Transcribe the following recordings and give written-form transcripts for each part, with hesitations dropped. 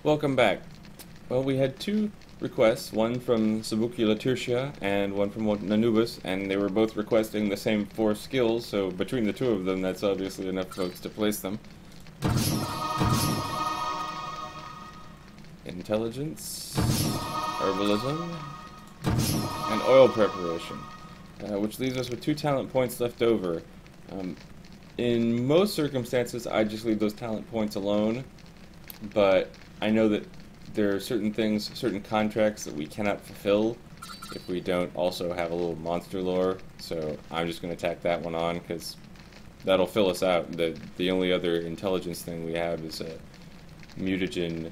Welcome back. Well, we had two requests, one from Sabuki Latircia and one from Nanubis, and they were both requesting the same 4 skills, so between the two of them, that's obviously enough folks to place them. Intelligence, Herbalism, and Oil Preparation, which leaves us with 2 talent points left over. In most circumstances, I just leave those talent points alone, but I know that there are certain things, certain contracts that we cannot fulfill if we don't also have a little monster lore, so I'm just going to tack that one on because that'll fill us out. The only other intelligence thing we have is a mutagen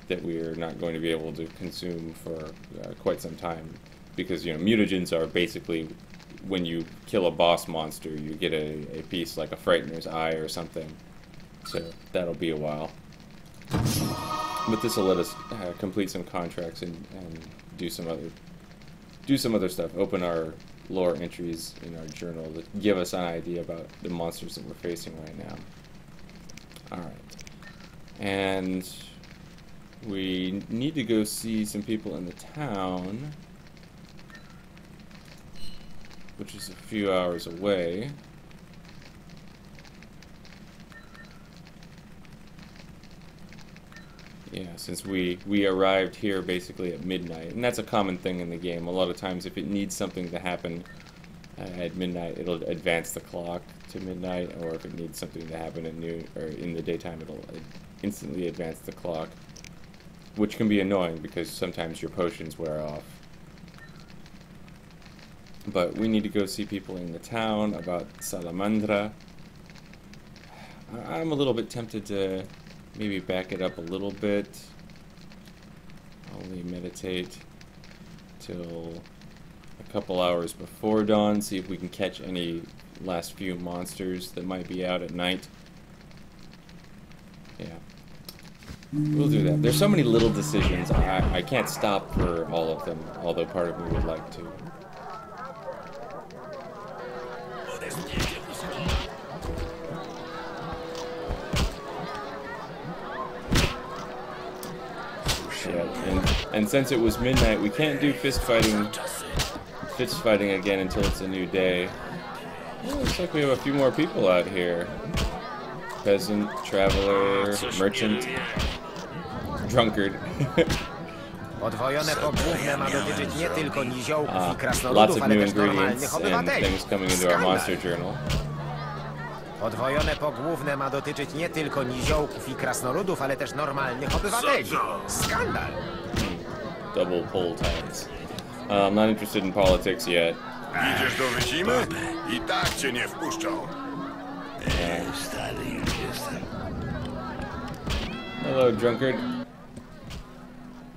that we are not going to be able to consume for quite some time, because mutagens are basically when you kill a boss monster you get a piece like a Frightener's eye or something, so that'll be a while. But this will let us complete some contracts and do some other stuff. Open our lore entries in our journal to give us an idea about the monsters that we're facing right now. Alright. And we need to go see some people in the town, which is a few hours away. Yeah, since we arrived here basically at midnight, and that's a common thing in the game. A lot of times if it needs something to happen at midnight, it'll advance the clock to midnight, or if it needs something to happen at noon or in the daytime, it'll instantly advance the clock, which can be annoying because sometimes your potions wear off. But we need to go see people in the town about Salamandra. I'm a little bit tempted to maybe back it up a little bit. Only meditate till a couple hours before dawn, see if we can catch any last few monsters that might be out at night. Yeah. We'll do that. There's so many little decisions, I can't stop for all of them, although part of me would like to. Yeah, and since it was midnight, we can't do fist fighting again until it's a new day. Well, looks like we have a few more people out here. Peasant, traveler, merchant, drunkard. Lots of new ingredients and things coming into our monster journal. Podwojone pogłówne ma dotyczyć nie tylko niziołków I krasnoludów, ale też normalnych obywateli. Skandal! Double poll tags. I'm not interested in politics yet. Idziesz do wyzimy? I tak cię nie wpuszczą. Stary już jestem. Hello, drunkard.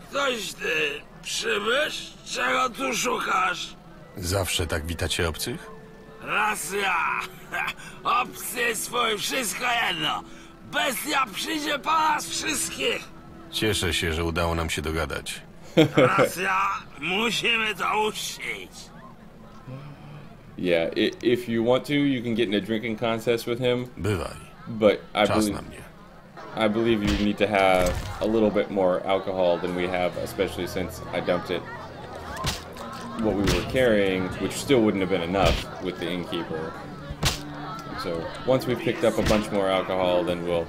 Ktoś ty przybysz? Czego tu szukasz? Zawsze tak witacie obcych? Racja! Obcy swój, wszystko jedno! Bestia przyjdzie po nas wszystkich! Cieszę się, że udało nam się dogadać. Racja! Musimy to uczcić! Yeah, if you want to, you can get in a drinking contest with him. Bywaj. But Czas na mnie. I believe you need to have a little bit more alcohol than we have, especially since I dumped it what we were carrying, which still wouldn't have been enough with the innkeeper. So once we've picked up a bunch more alcohol, then we'll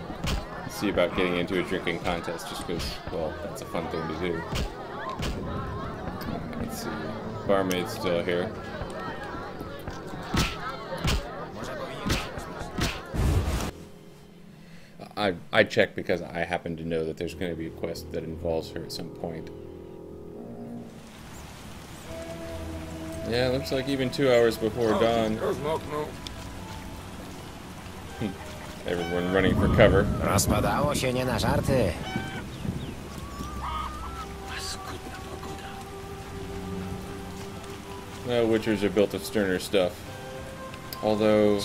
see about getting into a drinking contest, just because, well, that's a fun thing to do. Let's see. Barmaid's still here. I checked because I happen to know that there's going to be a quest that involves her at some point. Yeah, looks like even 2 hours before dawn. Everyone running for cover. Rozpadało się nie na żarty. Well, Witchers are built of sterner stuff. Although,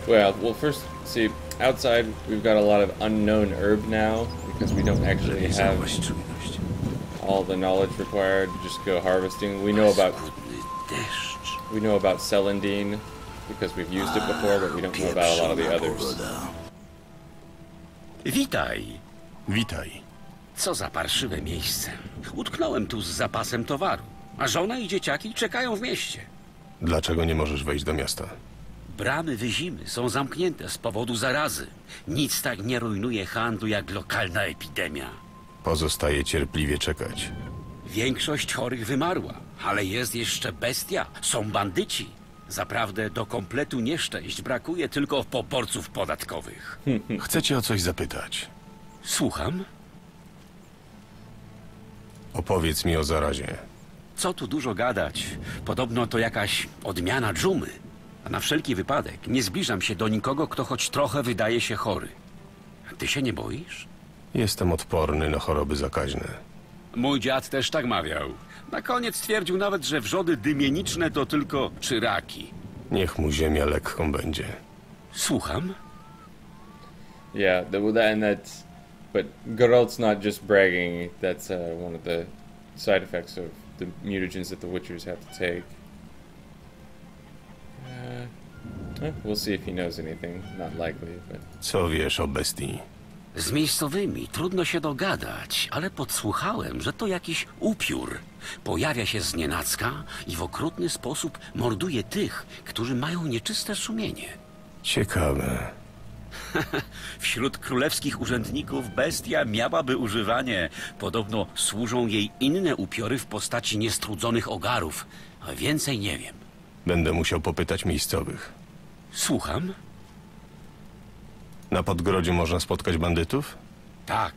well, first, see, outside we've got a lot of unknown herb now, because we don't actually have all the knowledge required to just go harvesting. We know about Celandine because we've used it before, but we don't know about a lot of the others. Witaj. Witaj. Co za parszywe miejsce. Utknąłem tu z zapasem towaru, a żona i dzieciaki czekają w mieście. Dlaczego nie możesz wejść do miasta? Bramy wyzimy są zamknięte z powodu zarazy. Nic tak nie rujnuje handlu jak lokalna epidemia. Pozostaje cierpliwie czekać. Większość chorych wymarła, ale jest jeszcze bestia. Są bandyci. Zaprawdę do kompletu nieszczęść brakuje tylko poborców podatkowych. Chcę cię o coś zapytać. Słucham? Opowiedz mi o zarazie. Co tu dużo gadać? Podobno to jakaś odmiana dżumy. A na wszelki wypadek nie zbliżam się do nikogo, kto choć trochę wydaje się chory. Ty się nie boisz? Jestem odporny na choroby zakaźne. Mój dziad też tak mawiał. Na koniec twierdził nawet, że wrzody dymieniczne to tylko czyraki. Niech mu ziemia lekką będzie. Słucham? Yeah, but Geralt's not just bragging. That's one of the side effects of the mutagens that the Witchers have to take. We'll see if he knows anything. Not likely, but... Co wiesz o bestii? Z miejscowymi trudno się dogadać, ale podsłuchałem, że to jakiś upiór. Pojawia się znienacka i w okrutny sposób morduje tych, którzy mają nieczyste sumienie. Ciekawe. Wśród królewskich urzędników bestia miałaby używanie. Podobno służą jej inne upiory w postaci niestrudzonych ogarów. A więcej nie wiem. Będę musiał popytać miejscowych. Słucham? Na Podgrodziu można spotkać bandytów? Tak,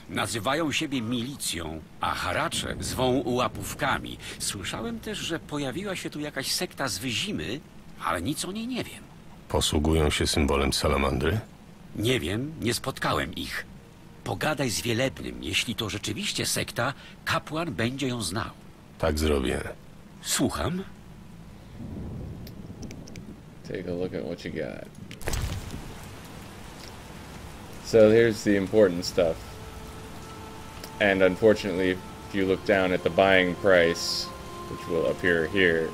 nazywają siebie milicją, a haracze zwą łapówkami. Słyszałem też, że pojawiła się tu jakaś sekta z Wyzimy, ale nic o niej nie wiem. Posługują się symbolem salamandry? Nie wiem, nie spotkałem ich. Pogadaj z Wielebnym, jeśli to rzeczywiście sekta, kapłan będzie ją znał. Tak zrobię. Słucham? Take a look at what you got. So here's the important stuff. And unfortunately, if you look down at the buying price, which will appear here,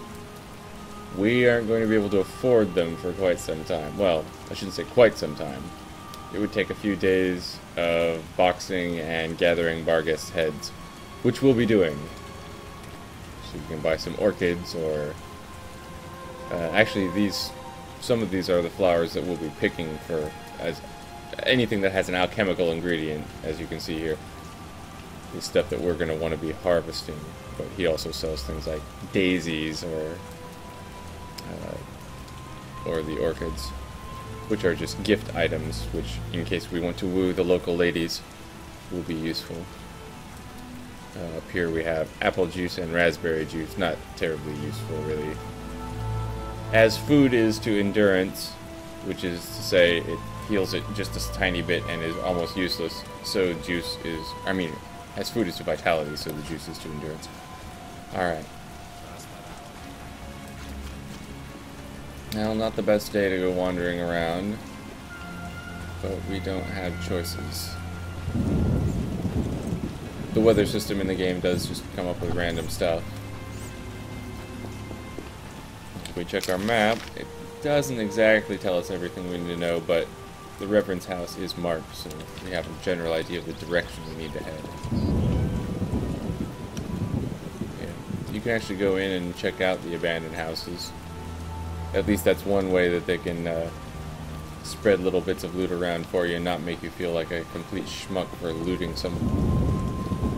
we aren't going to be able to afford them for quite some time. Well, I shouldn't say quite some time. It would take a few days of boxing and gathering Barghest heads, which we'll be doing. So you can buy some orchids, or actually some of these are the flowers that we'll be picking for as anything that has an alchemical ingredient, as you can see here. The stuff that we're going to want to be harvesting. But he also sells things like daisies or the orchids, which are just gift items, which in case we want to woo the local ladies will be useful. Up here we have apple juice and raspberry juice, not terribly useful really. As food is to endurance, which is to say it heals it just a tiny bit and is almost useless, so juice is, as food is to vitality, so the juice is to endurance. Alright. Now, not the best day to go wandering around, but we don't have choices. The weather system in the game does just come up with random stuff. If we check our map, it doesn't exactly tell us everything we need to know, but the reference house is marked, so we have a general idea of the direction we need to head. Yeah. You can actually go in and check out the abandoned houses. At least that's one way that they can spread little bits of loot around for you and not make you feel like a complete schmuck for looting some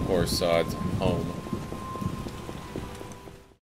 poor sod's home.